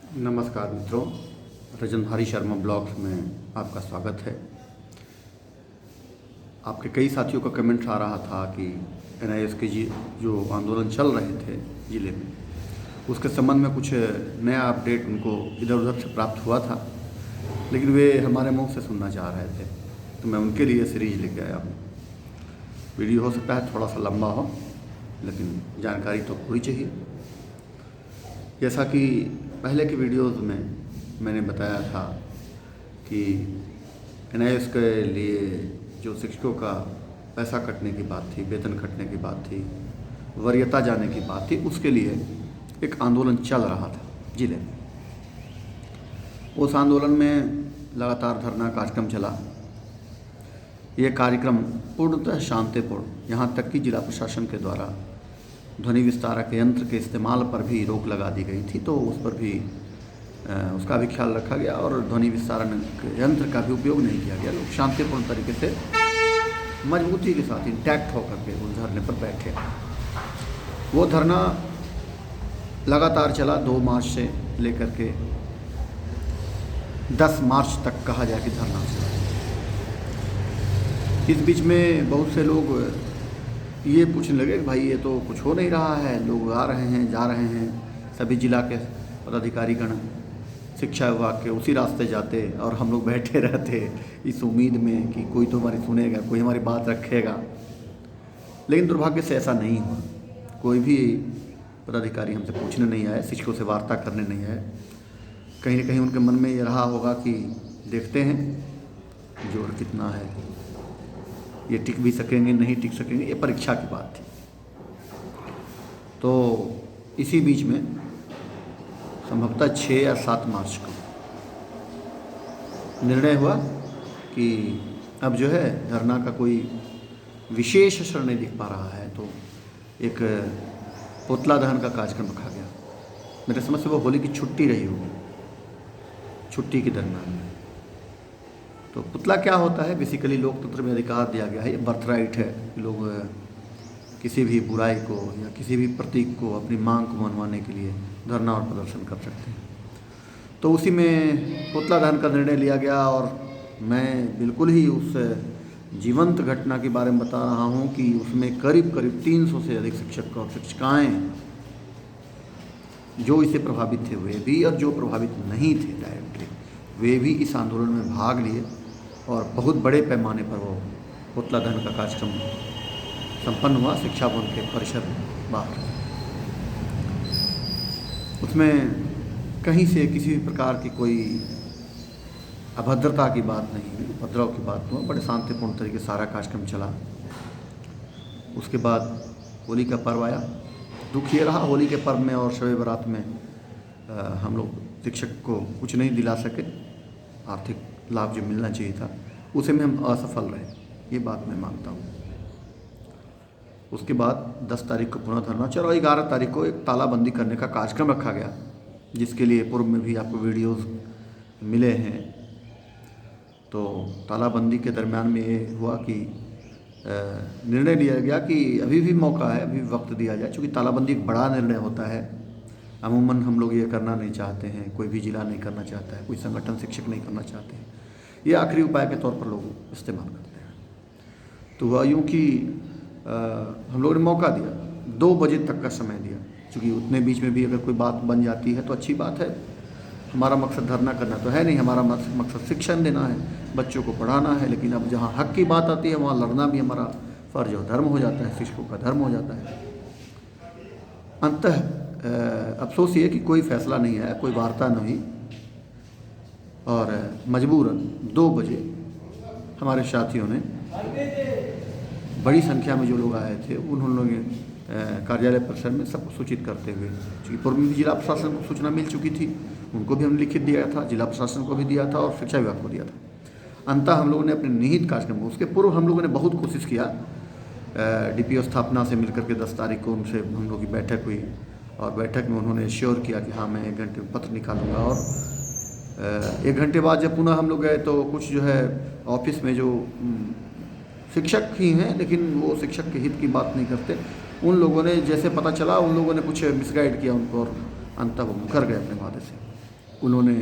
नमस्कार मित्रों, रजनधारी शर्मा ब्लॉग्स में आपका स्वागत है। आपके कई साथियों का कमेंट आ रहा था कि एनआईएस के जो आंदोलन चल रहे थे ज़िले में, उसके संबंध में कुछ नया अपडेट उनको इधर उधर से प्राप्त हुआ था, लेकिन वे हमारे मुंह से सुनना चाह रहे थे, तो मैं उनके लिए सीरीज लेके आया हूँ। वीडियो हो सकता है थोड़ा सा लंबा हो, लेकिन जानकारी तो पूरी चाहिए। जैसा कि पहले के वीडियोज़ में मैंने बताया था कि एनआईएस के लिए जो शिक्षकों का पैसा कटने की बात थी, वेतन कटने की बात थी, वरीयता जाने की बात थी, उसके लिए एक आंदोलन चल रहा था जिले में। उस आंदोलन में लगातार धरना कार्यक्रम चला। ये कार्यक्रम पूर्णतः शांतिपूर्ण, यहाँ तक कि जिला प्रशासन के द्वारा ध्वनि विस्तारक यंत्र के इस्तेमाल पर भी रोक लगा दी गई थी, तो उस पर भी उसका भी ख्याल रखा गया और ध्वनि विस्तारण यंत्र का भी उपयोग नहीं किया गया। लोग शांतिपूर्ण तरीके से मजबूती के साथ इंटैक्ट होकर के उस धरने पर बैठे। वो धरना लगातार चला 2 मार्च से लेकर के 10 मार्च तक कहा जाए कि धरना चला। इस बीच में बहुत से लोग ये पूछने लगे कि भाई ये तो कुछ हो नहीं रहा है, लोग आ रहे हैं जा रहे हैं, सभी जिला के पदाधिकारीगण शिक्षा विभाग के उसी रास्ते जाते और हम लोग बैठे रहते इस उम्मीद में कि कोई तो हमारी सुनेगा, कोई हमारी बात रखेगा। लेकिन दुर्भाग्य से ऐसा नहीं हुआ। कोई भी पदाधिकारी हमसे पूछने नहीं आए, शिक्षकों से वार्ता करने नहीं आए। कहीं न कहीं उनके मन में ये रहा होगा कि देखते हैं जोर कितना है, ये टिक भी सकेंगे नहीं टिक सकेंगे, ये परीक्षा की बात थी। तो इसी बीच में संभवतः 6 या 7 मार्च को निर्णय हुआ कि अब जो है धरना का कोई विशेष असर नहीं दिख पा रहा है, तो एक पुतला दहन का कार्यक्रम रखा गया। मेरे समझ से वो होली की छुट्टी रही होगी, छुट्टी के दरम्यान में। तो पुतला क्या होता है, बेसिकली लोकतंत्र में अधिकार दिया गया है, ये बर्थराइट है कि लोग किसी भी बुराई को या किसी भी प्रतीक को, अपनी मांग को मनवाने के लिए धरना और प्रदर्शन कर सकते हैं। तो उसी में पुतला दहन का निर्णय लिया गया और मैं बिल्कुल ही उस जीवंत घटना के बारे में बता रहा हूँ कि उसमें करीब 300 से अधिक शिक्षक और शिक्षिकाएँ जो इससे प्रभावित थे वे भी, और जो प्रभावित नहीं थे डायरेक्टली वे भी इस आंदोलन में भाग लिए और बहुत बड़े पैमाने पर वो पुतला दहन का कार्यक्रम संपन्न हुआ शिक्षा भवन के परिसर में बाहर। उसमें कहीं से किसी भी प्रकार की कोई अभद्रता की बात नहीं हुई, उपद्रव की बात हुआ, बड़े शांतिपूर्ण तरीके से सारा कार्यक्रम चला। उसके बाद होली का पर्व आया। दुख ये रहा होली के पर्व में और शब बारात में हम लोग शिक्षक को कुछ नहीं दिला सके, आर्थिक लाभ जो मिलना चाहिए था उसे में हम असफल रहे, ये बात मैं मानता हूँ। उसके बाद 10 तारीख को पुनः धरना चला और 11 तारीख को एक तालाबंदी करने का कार्यक्रम रखा गया, जिसके लिए पूर्व में भी आपको वीडियोस मिले हैं। तो तालाबंदी के दरमियान में ये हुआ कि निर्णय लिया गया कि अभी भी मौका है, अभी वक्त दिया जाए, क्योंकि तालाबंदी एक बड़ा निर्णय होता है। अमूमन हम लोग ये करना नहीं चाहते हैं, कोई भी जिला नहीं करना चाहता है, कोई संगठन शिक्षक नहीं करना चाहते हैं, ये आखिरी उपाय के तौर पर लोग इस्तेमाल करते हैं। तो हुआ यूँ कि हम लोगों ने मौका दिया, 2 बजे तक का समय दिया, क्योंकि उतने बीच में भी अगर कोई बात बन जाती है तो अच्छी बात है। हमारा मकसद धरना करना तो है नहीं, हमारा मकसद शिक्षण देना है, बच्चों को पढ़ाना है। लेकिन अब जहाँ हक की बात आती है वहाँ लड़ना भी हमारा फ़र्ज और धर्म हो जाता है, शिक्षकों का धर्म हो जाता है। अंततः अफसोस ये कि कोई फैसला नहीं आया, कोई वार्ता नहीं, और मजबूरन 2 बजे हमारे साथियों ने, बड़ी संख्या में जो लोग आए थे उन्होंने कार्यालय परिसर में सबको सूचित करते हुए, क्योंकि पूर्व में जिला प्रशासन को सूचना मिल चुकी थी, उनको भी हमने लिखित दिया था, जिला प्रशासन को भी दिया था और शिक्षा विभाग को दिया था। अंततः हम लोगों ने अपने निहित कार्यक्रम, उसके पूर्व हम लोगों ने बहुत कोशिश किया, डीपीओ स्थापना से मिलकर के 10 तारीख को उनसे हम लोग की बैठक हुई और बैठक में उन्होंने श्योर किया कि हाँ मैं 1 घंटे में पत्र निकालूंगा। और 1 घंटे बाद जब पुनः हम लोग गए तो कुछ जो है ऑफिस में जो शिक्षक ही हैं, लेकिन वो शिक्षक के हित की बात नहीं करते, उन लोगों ने जैसे पता चला उन लोगों ने कुछ मिसगाइड किया उनको और अंततः वो मुकर गए अपने वादे से। उन्होंने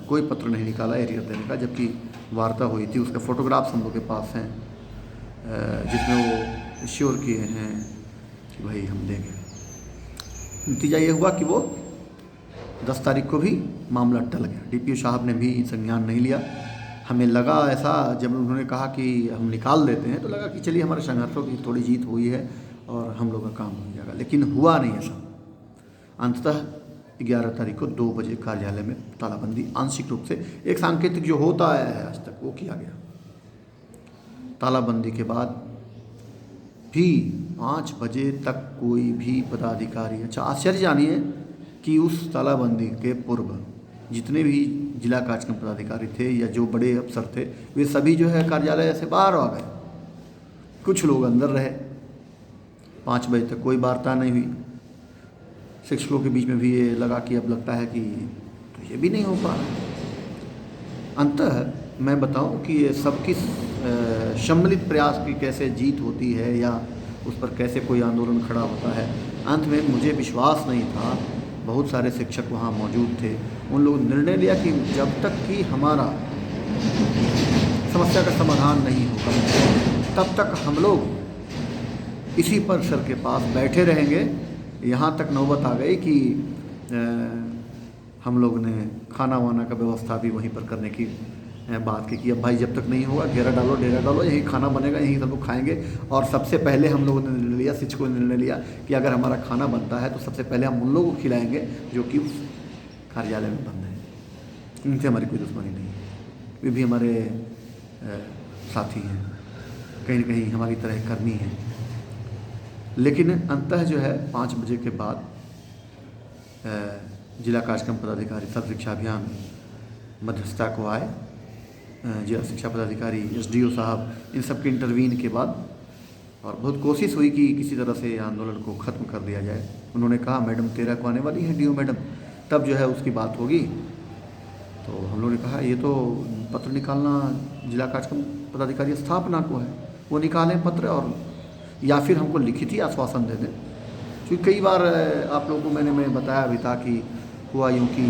कोई पत्र नहीं निकाला एरियर देने का, जबकि वार्ता हुई थी। उसके फ़ोटोग्राफ्स हम लोग के पास हैं जिसमें वो श्योर किए हैं कि भाई हम देंगे। नतीजा ये हुआ कि वो 10 तारीख को भी मामला टल गया। DPO साहब ने भी संज्ञान नहीं लिया। हमें लगा ऐसा, जब उन्होंने कहा कि हम निकाल देते हैं, तो लगा कि चलिए हमारे संघर्षों की थोड़ी जीत हुई है और हम लोग का काम हो जाएगा, लेकिन हुआ नहीं ऐसा। अंततः 11 तारीख को 2 बजे कार्यालय में तालाबंदी आंशिक रूप से, एक सांकेतिक जो होता आया है आज तक, वो किया गया। तालाबंदी के बाद भी 5 बजे तक कोई भी पदाधिकारी, अच्छा आश्चर्य जानिए कि उस तालाबंदी के पूर्व जितने भी जिला कार्यक्रम पदाधिकारी थे या जो बड़े अफसर थे, वे सभी जो है कार्यालय से बाहर आ गए। कुछ लोग अंदर रहे। 5 बजे तक कोई वार्ता नहीं हुई। शिक्षकों के बीच में भी ये लगा कि अब लगता है कि तो ये भी नहीं हो पा रहा। अंततः मैं बताऊं कि ये सबकी सम्मिलित प्रयास की कैसे जीत होती है या उस पर कैसे कोई आंदोलन खड़ा होता है। अंत में मुझे विश्वास नहीं था, बहुत सारे शिक्षक वहाँ मौजूद थे, उन लोगों ने निर्णय लिया कि जब तक कि हमारा समस्या का समाधान नहीं होगा तब तक हम लोग इसी परिसर के पास बैठे रहेंगे। यहाँ तक नौबत आ गई कि हम लोग ने खाना वाना का व्यवस्था भी वहीं पर करने की बात की कि अब भाई जब तक नहीं होगा डेरा डालो, यहीं खाना बनेगा, यहीं सब लोग खाएंगे। और सबसे पहले हम लोगों ने निर्णय लिया, शिक्षकों ने निर्णय लिया कि अगर हमारा खाना बनता है तो सबसे पहले हम उन लोगों को खिलाएंगे जो कि उस कार्यालय में बंद हैं। उनसे हमारी कोई दुश्मनी नहीं है, वे भी हमारे साथी हैं, कहीं न कहीं हमारी तरह कर्मी हैं। लेकिन अंततः जो है 5 बजे के बाद जिला कार्यक्रम पदाधिकारी सर्व शिक्षा अभियान मध्यस्थता को आए। जिला शिक्षा पदाधिकारी, SDO साहब, इन सब के इंटरवीन के बाद और बहुत कोशिश हुई कि किसी तरह से आंदोलन को ख़त्म कर दिया जाए। उन्होंने कहा मैडम 13 को आने वाली हैं DO मैडम, तब जो है उसकी बात होगी। तो हम लोगों ने कहा ये तो पत्र निकालना जिला कार्यक्रम पदाधिकारी स्थापना को है, वो निकालें पत्र और या फिर हमको लिखित ही आश्वासन दे दें। क्योंकि कई बार आप लोगों को मैं बताया भी था कि हुआ यूँ कि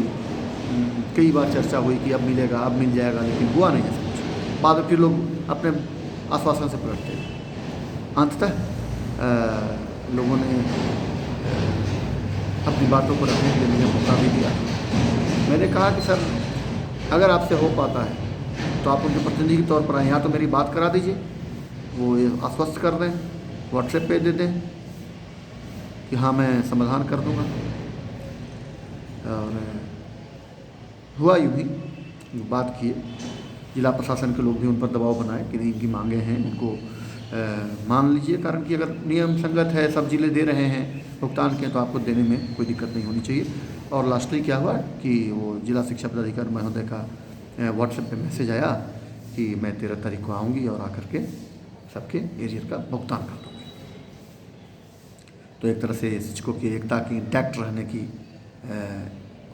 कई बार चर्चा हुई कि अब मिलेगा, अब मिल जाएगा, लेकिन हुआ नहीं ऐसा कुछ। बाद में फिर लोग अपने आश्वासन से पलटते हैं। अंततः लोगों ने अपनी बातों को रखने के लिए मौका भी दिया। मैंने कहा कि सर अगर आपसे हो पाता है तो आप उनके प्रतिनिधि के तौर पर आए, यहाँ तो मेरी बात करा दीजिए, वो ये आश्वस्त कर दें, व्हाट्सएप पे दे दें कि हाँ मैं समाधान कर दूँगा। और हुआ यूँ ही, बात किए, जिला प्रशासन के लोग भी उन पर दबाव बनाए कि नहीं, इनकी मांगे हैं, इनको मान लीजिए। कारण कि अगर नियम संगत है, सब जिले दे रहे हैं भुगतान के, तो आपको देने में कोई दिक्कत नहीं होनी चाहिए। और लास्टली क्या हुआ कि वो जिला शिक्षा पदाधिकारी महोदय का व्हाट्सएप पे मैसेज आया कि मैं 13 तारीख को आऊँगी और आकर के सबके एरियर का भुगतान कर दूँगी। तो एक तरह से शिक्षकों की एकता की इंटैक्ट रहने की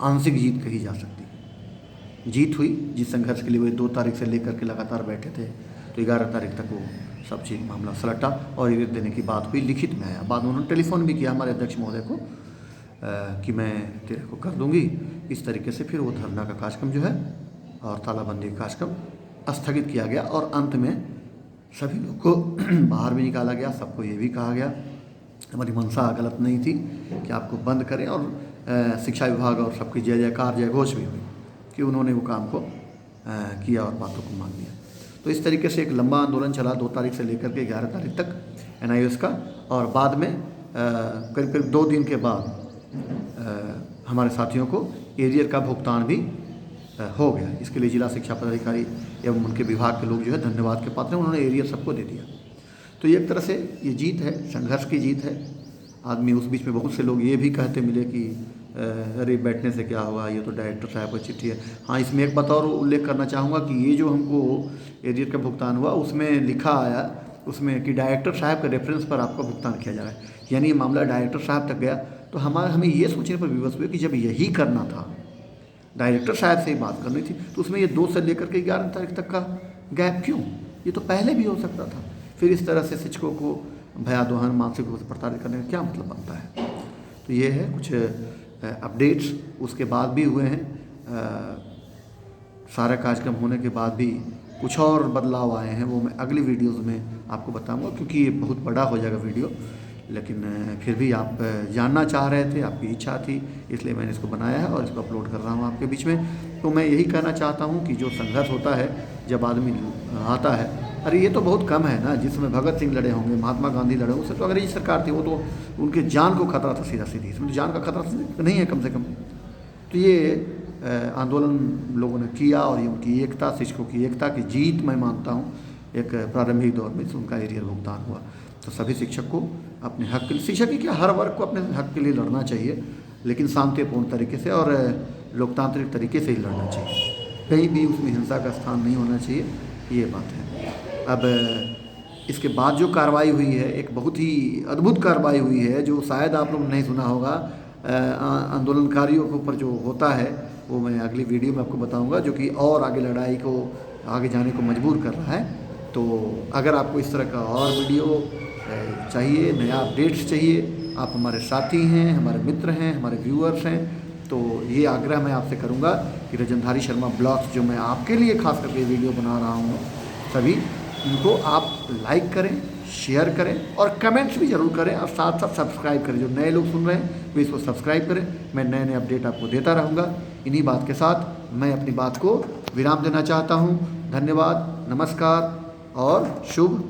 आंशिक जीत कही जा सकती है। जीत हुई जिस संघर्ष के लिए वे 2 तारीख से लेकर के लगातार बैठे थे, तो 11 तारीख तक वो सब चीज़ मामला सलटा और एरियर देने की बात हुई, लिखित में आया। बाद में उन्होंने टेलीफोन भी किया हमारे अध्यक्ष महोदय को कि मैं 13 को कर दूंगी। इस तरीके से फिर वो धरना का कार्यक्रम जो है और तालाबंदी का कार्यक्रम स्थगित किया गया और अंत में सभी लोग को बाहर भी निकाला गया। सबको ये भी कहा गया, हमारी मंशा गलत नहीं थी कि आपको बंद करें, और शिक्षा विभाग और सबकी जय जयकार जय घोष भी हुई कि उन्होंने वो काम को किया और बातों को मान लिया। तो इस तरीके से एक लंबा आंदोलन चला 2 तारीख से लेकर के 11 तारीख तक NIOS का, और बाद में करीब करीब 2 दिन के बाद हमारे साथियों को एरियर का भुगतान भी हो गया। इसके लिए जिला शिक्षा पदाधिकारी एवं उनके विभाग के लोग जो है धन्यवाद के पात्र हैं, उन्होंने एरियर सबको दे दिया। तो ये एक तरह से ये जीत है, संघर्ष की जीत है। आदमी उस बीच में बहुत से लोग ये भी कहते मिले कि अरे बैठने से क्या होगा, ये तो डायरेक्टर साहब की चिट्ठी है। हाँ, इसमें एक बात और उल्लेख करना चाहूँगा कि ये जो हमको एरियर का भुगतान हुआ उसमें लिखा आया उसमें कि डायरेक्टर साहब के रेफरेंस पर आपका भुगतान किया जा रहा है, यानी ये मामला डायरेक्टर साहब तक गया। तो हमें ये सोचने पर विवश हुए कि जब यही करना था, डायरेक्टर साहब से ही बात करनी थी, तो उसमें ये 2 से लेकर के 11 तारीख तक का गैप क्यों? ये तो पहले भी हो सकता था। फिर इस तरह से शिक्षकों को भयादोहन, मानसिक रूप से प्रताड़ित करने का क्या मतलब बनता है? तो ये है कुछ अपडेट्स उसके बाद भी हुए हैं। सारा कार्यक्रम होने के बाद भी कुछ और बदलाव आए हैं, वो मैं अगली वीडियोज़ में आपको बताऊंगा, क्योंकि ये बहुत बड़ा हो जाएगा वीडियो। लेकिन फिर भी आप जानना चाह रहे थे, आपकी इच्छा थी, इसलिए मैंने इसको बनाया है और इसको अपलोड कर रहा हूँ आपके बीच में। तो मैं यही कहना चाहता हूँ कि जो संघर्ष होता है जब आदमी आता है, अरे ये तो बहुत कम है ना, जिसमें भगत सिंह लड़े होंगे, महात्मा गांधी लड़े, उससे तो अंग्रेजी सरकार थी, वो तो उनके जान को खतरा था सीधा सीधी, इसमें तो जान का खतरा नहीं है कम से कम। तो ये आंदोलन लोगों ने किया और ये उनकी एकता, शिक्षकों की एकता की जीत मैं मानता हूँ। एक प्रारंभिक दौर में उनका एरियर भुगतान हुआ। तो सभी शिक्षक को अपने हक के लिए, शिक्षक ही क्या हर वर्ग को अपने हक के लिए लड़ना चाहिए, लेकिन शांतिपूर्ण तरीके से और लोकतांत्रिक तरीके से ही लड़ना चाहिए, कहीं भी उसमें हिंसा का स्थान नहीं होना चाहिए, ये बात है। अब इसके बाद जो कार्रवाई हुई है, एक बहुत ही अद्भुत कार्रवाई हुई है, जो शायद आप लोग नहीं सुना होगा। आंदोलनकारियों के ऊपर जो होता है वो मैं अगली वीडियो में आपको बताऊंगा, जो कि और आगे लड़ाई को आगे जाने को मजबूर कर रहा है। तो अगर आपको इस तरह का और वीडियो चाहिए, नया अपडेट्स चाहिए, आप हमारे साथी हैं, हमारे मित्र हैं, हमारे व्यूअर्स हैं, तो ये आग्रह मैं आपसे करूंगा कि रजनधारी शर्मा ब्लॉग्स जो मैं आपके लिए खास करके वीडियो बना रहा हूँ, सभी इनको आप लाइक करें, शेयर करें और कमेंट्स भी ज़रूर करें, और साथ साथ सब्सक्राइब करें। जो नए लोग सुन रहे हैं वे इसको सब्सक्राइब करें। मैं नए नए अपडेट आपको देता रहूँगा। इन्हीं बात के साथ मैं अपनी बात को विराम देना चाहता हूँ। धन्यवाद, नमस्कार और शुभ